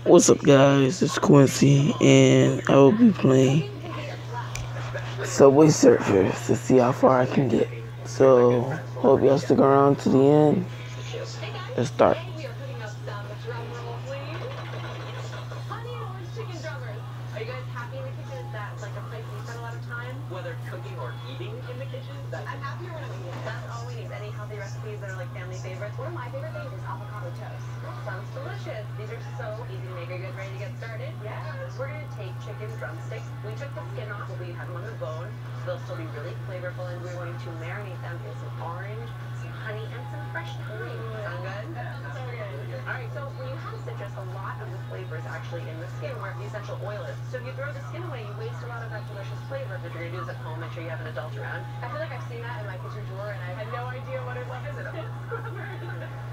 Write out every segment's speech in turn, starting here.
What's up, guys? It's Quincy, and I will be playing Subway Surfers to see how far I can get. So, hope y'all stick around to the end. Let's start. Whether cooking or eating in the kitchen, I'm happier when I'm eating. That's all we need. Any healthy recipes that are like family favorites. One of my favorite things is avocado toast. Sounds delicious. These are so easy to make. Are you guys ready to get started? Yeah. We're gonna take chicken drumsticks. We took the skin off, but we have them on the bone. They'll still be really flavorful, and we're going to marinate them in some orange, some honey, and some fresh thyme. Sound good? So good. All right. So when you have citrus, a lot of the flavor is actually in the skin, where the essential oil is. So if you throw the skin away, you waste a lot of that delicious flavor. If you're gonna do this at home, make sure you have an adult around. I feel like I've seen that in my kitchen drawer, and I have no idea what it was.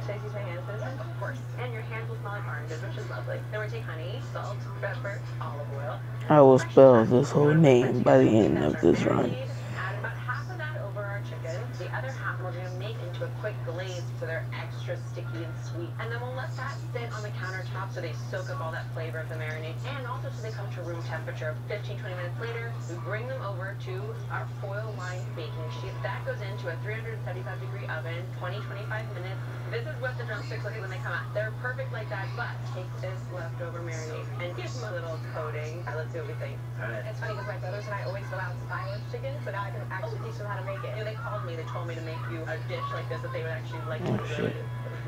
Should I use my hands for this? Of course. And your hands will smell like oranges, which is lovely. Then we take honey, salt, pepper, olive oil. I will spell this whole name by the end of this run. Add about half of that over our chicken. The other half we're going to make into a quick glaze so they're extra sticky and sweet. And then we'll let that sit on the countertop so they soak up all that flavor of the marinade. And also so they come to room temperature. 15-20 minutes later, we bring them over to our foil-lined baking sheet. That goes into a 375-degree oven, 20-25 minutes. This is what the drumsticks look like when they come out. They're perfect like that, but take this leftover marinade and give them a little coating. All right, let's see what we think. All right. It's funny because my brothers and I always go out and buy lunch chicken, so now I can actually teach them how to make it. They called me, they told me to make you a dish like this that they would actually like to enjoy.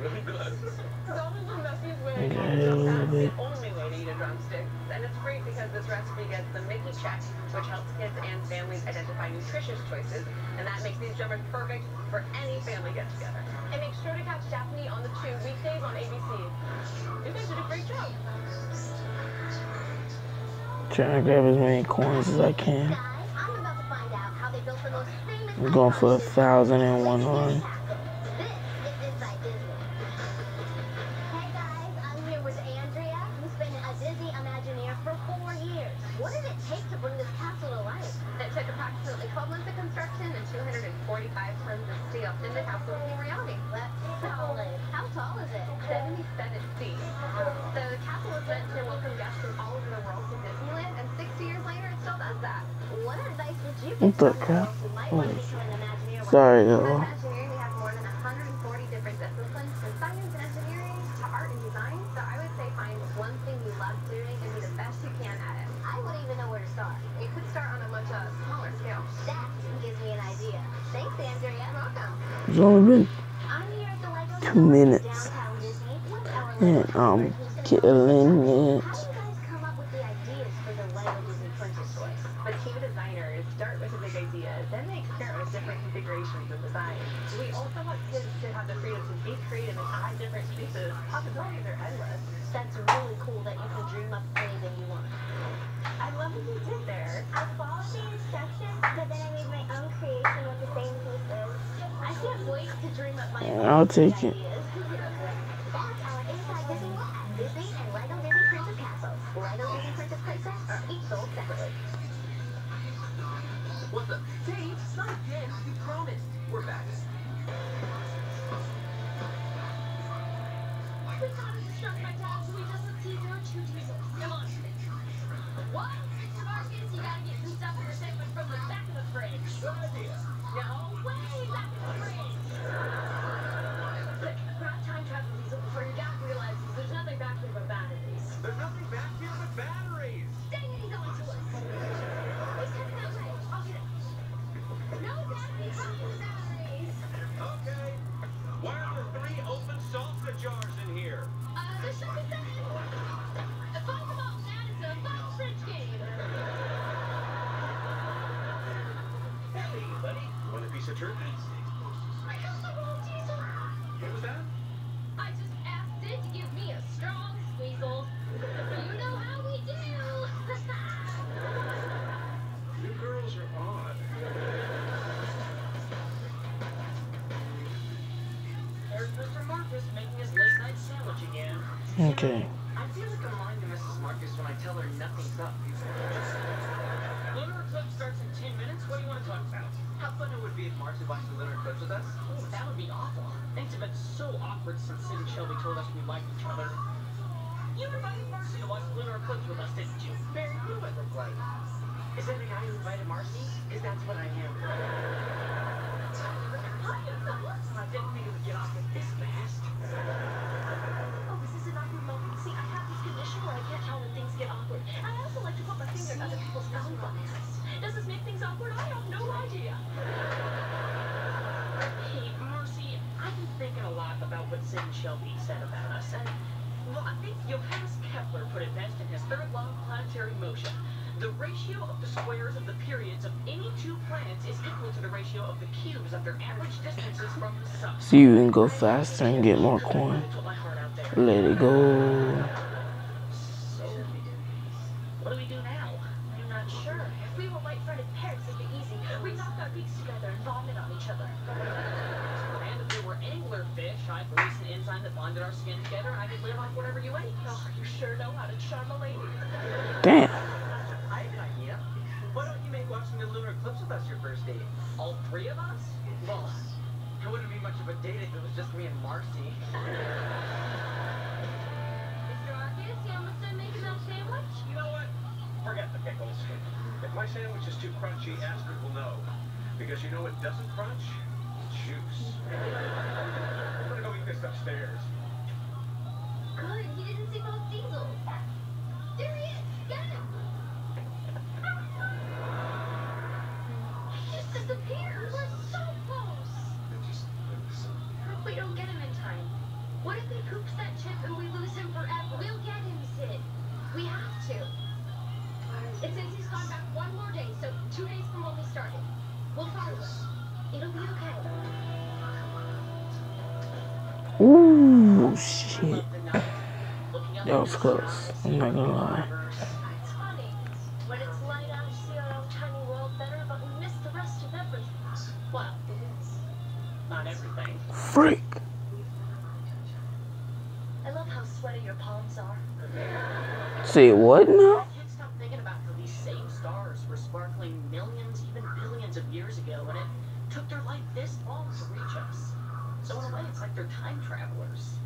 Really good. Some of the messiest way, that's the only way to eat a drumstick. And it's great because this recipe gets the Mickey check, which helps kids and families identify nutritious choices, and that makes these drummers perfect for any family get-together. And make sure to catch Daphne on the 2 weekdays on ABC. You guys did a great job. Trying to grab as many coins as I can. I'm going for 1,001 run. What did it take to bring this castle to life? It took approximately 12 months of construction and 245 tons of steel. And the castle became reality. That's solid. How tall is it? 77 feet. So the castle was meant to welcome guests from all over the world to Disneyland, and 60 years later, it still does that. What advice would you give What the crap? Sorry, y'all. Imagineering, we have more than 140 different disciplines, from science and engineering to art and design. So I would say find one thing you love doing and be the best you can at it. I wouldn't even know where to start. It could start on a much smaller scale. That gives me an idea. Thanks, Andrea. Welcome. It's only been I'm here at the Lego 2 minutes. downtown Disney. And killing it. How do you guys come up with the ideas for the Lego Disney Princess toys? The team designers start with a big idea, then they experiment with different configurations and designs. We also want kids to have the freedom to be creative and add different pieces. Possibilities are endless. That's really cool that you can dream up anything you want. I love what you did there. I followed the instructions, but then I made my own creation with the same pieces. I can't wait to dream up my I'll take it. ideas. That's our Inside Disney World at Disney and Lego Disney Princess Castles. Lego Disney Princess Princess are each sold separately. What the? Dave, not again. You promised. We're back. We gotta distract my dad so he doesn't see there are 2 diesels. Come on. What? Marcus, you gotta get some stuff in the segment from the back of the fridge. Good idea. No way, back of the fridge. Grab time travel diesel before your dad realizes there's nothing back here but batteries. There's nothing back here but batteries. Dang it, he's on to us. He's coming that way. I'll get him. No, Dad, we have the batteries. Okay. Why are there 3 open salsa jars in here? There should be 7. Find them all, Dad. It's a fun fridge game. Hey, buddy. Want a piece of turkey? I got the wrong diesel. What was that? I just asked it to give me a strong squeezle. You know how we do. You girls are odd. There's Mr. Marcus making his late night sandwich again. Okay. I feel like I'm lying to Mrs. Marcus when I tell her nothing's up. Lunar Eclipse starts in 10 minutes. What do you want to talk about? How fun it would be if Marcy watched the Lunar Eclipse with us. Oh, that would be awful. Things have been so awkward since Sid and Shelby told us we liked each other. You invited Marcy to watch lunar eclipse with us, didn't you? Barry, what do I look like? Is that the guy who invited Marcy? Because that's what I am. I didn't think it would get off with this fast. Oh, this is an awkward moment. See, I have this condition where I can't tell when things get awkward. I also like to put my finger in other people's belly buttons. Does this make things awkward? I have no idea. Hey, Marcy, I've been thinking a lot about what Sid and Shelby said about us, and, well, I think Johannes Kepler put it best in his third law of planetary motion. The ratio of the squares of the periods of any two planets is equal to the ratio of the cubes of their average distances from the sun. So you can go faster and get more coin. Let it go. So, what do we do now? I'm not sure. If we were white-fronted parrots, it'd be easy. We'd knock our beaks together and vomit on each other. And if there were anglerfish, I'd release an enzyme that bonded our skin together, and I could live off whatever you ate. Oh, you sure know how to charm a lady. Damn. I have an idea. Why don't you make watching the lunar eclipse with us your first date? All three of us? Well, it wouldn't be much of a date if it was just me and Marcy. Mr. Arceus, you almost done making that sandwich? You know what? Forget the pickles. If my sandwich is too crunchy, Astrid will know. Because you know what doesn't crunch? Juice. I'm gonna go eat this upstairs. Good, he didn't see both diesels. There he is! Get him! He just disappeared! We're so close! What if we don't get him in time? What if he poops that chip and we lose him forever? We'll get him, Sid. We have to. And since he's gone back one more day, so 2 days from when we started, we'll follow him. It'll be okay. Ooh, shit. That was close. I'm not gonna lie. It's funny. When it's light out, we see our own tiny world better, but we miss the rest of everything. Well, not everything. Freak. I love how sweaty your palms are. Say what now? I can't stop thinking about how these same stars were sparkling millions, even billions of years ago, and it took their light this long to reach us. So in a way, it's like they're time travelers.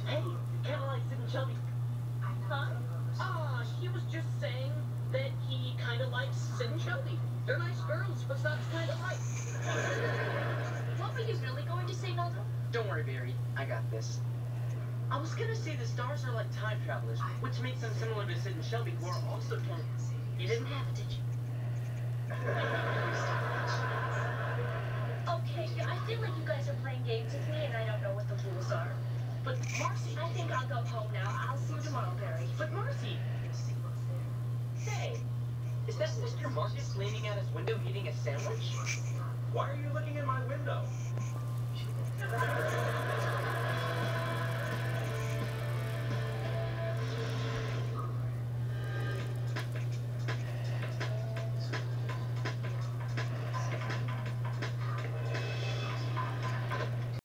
Hey, kind of like Sid and Shelby. Huh? He was just saying that he kind of likes Sid and Shelby. They're nice girls, but that's kind of like. What were you really going to say, Naldo? Don't worry, Barry. I got this. I was gonna say the stars are like time travelers, which makes them similar to Sid and Shelby, who are also time. You didn't have it, did you? Okay, I feel like you guys are playing games with me and I don't know what the rules are. But Marcy, I think I'll go home now. I'll see you tomorrow, Barry. But Marcy! Hey, is that Mr. Marcus leaning out his window eating a sandwich? Why are you looking in my window?